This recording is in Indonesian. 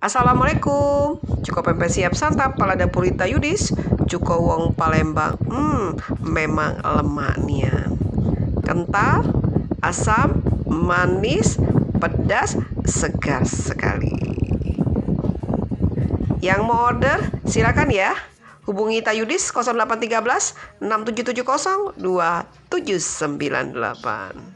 Assalamualaikum. Cuko pempek siap santap. Palada Purita Yudis. Cuko wong Palembang. Memang lemaknya. Kental, asam, manis, pedas, segar sekali. Yang mau order silakan ya. Hubungi Tayudis 0813 6770 2798.